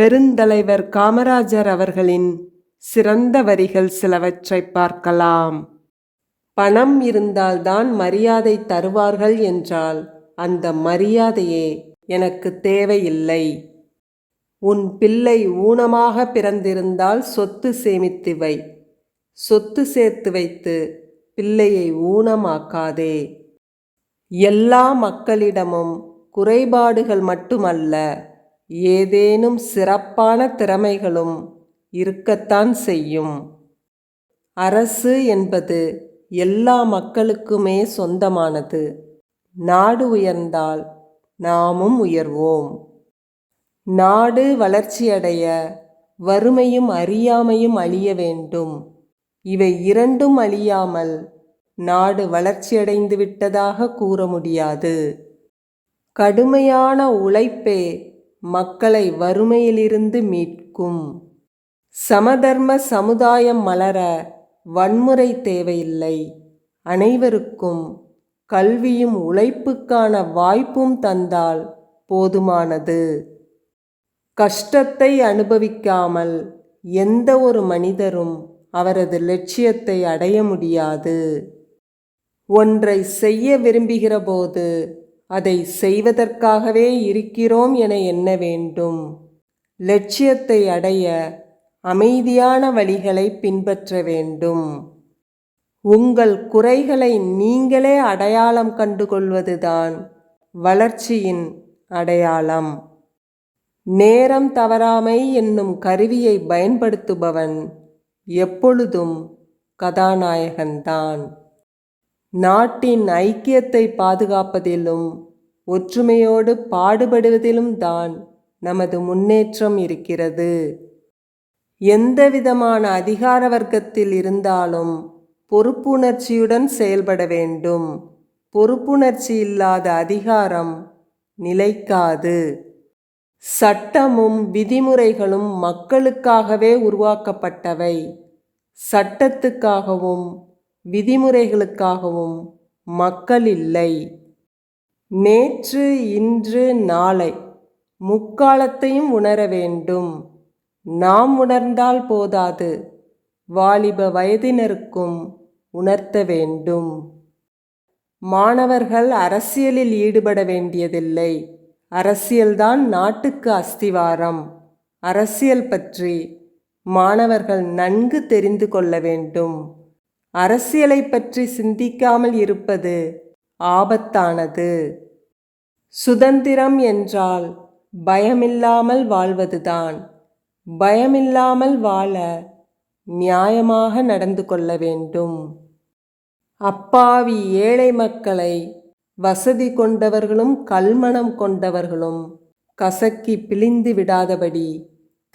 பெருந்தலைவர் காமராஜர் அவர்களின் சிறந்த வரிகள் சிலவற்றை பார்க்கலாம். பணம் இருந்தால்தான் மரியாதை தருவார்கள் என்றால் அந்த மரியாதையே எனக்கு தேவையில்லை. உன் பிள்ளை ஊனமாக பிறந்திருந்தால் சொத்து சேமித்து வை. சொத்து சேர்த்து வைத்து பிள்ளையை ஊனமாக்காதே. எல்லா மக்களிடமும் குறைபாடுகள் மட்டுமல்ல, ஏதேனும் சிறப்பான திறமைகளும் இருக்கத்தான் செய்யும். அரசு என்பது எல்லா மக்களுக்குமே சொந்தமானது. நாடு உயர்ந்தால் நாமும் உயர்வோம். நாடு வளர்ச்சியடைய வறுமையும் அறியாமையும் அழிய வேண்டும். இவை இரண்டும் அழியாமல் நாடு வளர்ச்சியடைந்து விட்டதாக கூற முடியாது. கடுமையான உழைப்பே மக்களை வறுமையிலிருந்து மீட்கும். சமதர்ம சமுதாயம் மலர வன்முறை தேவையில்லை. அனைவருக்கும் கல்வியும் உழைப்புக்கான வாய்ப்பும் தந்தால் போதுமானது. கஷ்டத்தை அனுபவிக்காமல் எந்த ஒரு மனிதரும் அவரது லட்சியத்தை அடைய முடியாது. ஒன்றை செய்ய விரும்புகிற போது அதை செய்வதற்காகவே இருக்கிறோம் என எண்ண வேண்டும். லட்சியத்தை அடைய அமைதியான வழிகளை பின்பற்ற வேண்டும். உங்கள் குறைகளை நீங்களே அடையாளம் கண்டுகொள்வதுதான் வளர்ச்சியின் அடையாளம். நேரம் தவறாமை என்னும் கருவியை பயன்படுத்துபவன் எப்பொழுதும் கதாநாயகன்தான். நாட்டின் ஐக்கியத்தை பாதுகாப்பதிலும் ஒற்றுமையோடு பாடுபடுவதிலும் தான் நமது முன்னேற்றம் இருக்கிறது. எந்தவிதமான அதிகார வர்க்கத்தில் இருந்தாலும் பொறுப்புணர்ச்சியுடன் செயல்பட வேண்டும். பொறுப்புணர்ச்சி இல்லாத அதிகாரம் நிலைக்காது. சட்டமும் விதிமுறைகளும் மக்களுக்காகவே உருவாக்கப்பட்டவை. சட்டத்துக்காகவும் விதிமுறைகளுக்காகவும் மக்கள் இல்லை. நேற்று, இன்று, நாளை முக்காலத்தையும் உணர வேண்டும். நாம் உணர்ந்தால் போதாது, வாலிப வயதினருக்கும் உணர்த்த வேண்டும். மாணவர்கள் அரசியலில் ஈடுபட வேண்டியதில்லை. அரசியல்தான் நாட்டுக்கு அஸ்திவாரம். அரசியல் பற்றி மாணவர்கள் நன்கு தெரிந்து கொள்ள வேண்டும். அரசியலை பற்றி சிந்திக்காமல் இருப்பது ஆபத்தானது. சுதந்திரம் என்றால் பயமில்லாமல் வாழ்வதுதான். பயமில்லாமல் வாழ நியாயமாக நடந்து கொள்ள வேண்டும். அப்பாவி ஏழை மக்களை வசதி கொண்டவர்களும் கல்மனம் கொண்டவர்களும் கசக்கி பிழிந்து விடாதபடி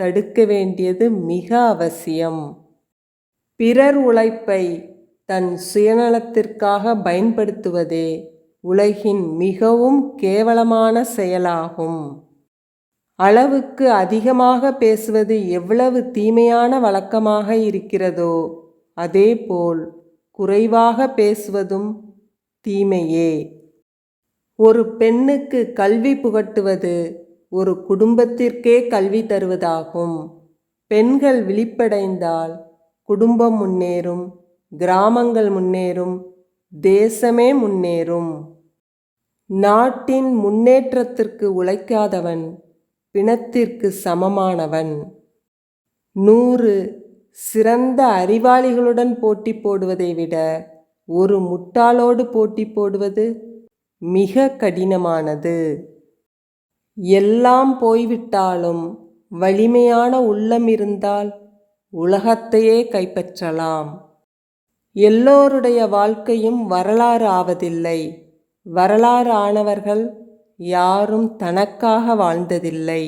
தடுக்க வேண்டியது மிக அவசியம். பிறர் உழைப்பை தன் சுயநலத்திற்காக பயன்படுத்துவதே உலகின் மிகவும் கேவலமான செயலாகும். அளவுக்கு அதிகமாக பேசுவது எவ்வளவு தீமையான வழக்கமாக இருக்கிறதோ அதேபோல் குறைவாக பேசுவதும் தீமையே. ஒரு பெண்ணுக்கு கல்வி புகட்டுவது ஒரு குடும்பத்திற்கே கல்வி தருவதாகும். பெண்கள் விழிப்படைந்தால் குடும்பம் முன்னேறும், கிராமங்கள் முன்னேறும், தேசமே முன்னேறும். நாட்டின் முன்னேற்றத்திற்கு உழைக்காதவன் பிணத்திற்கு சமமானவன். 100 சிறந்த அறிவாளிகளுடன் போட்டி போடுவதை விட ஒரு முட்டாளோடு போட்டி போடுவது மிக கடினமானது. எல்லாம் போய்விட்டாலும் வலிமையான உள்ளம் இருந்தால் உலகத்தையே கைப்பற்றலாம். எல்லோருடைய வாழ்க்கையும் வரலாறு ஆவதில்லை. வரலாறு ஆனவர்கள் யாரும் தனக்காக வாழ்ந்ததில்லை.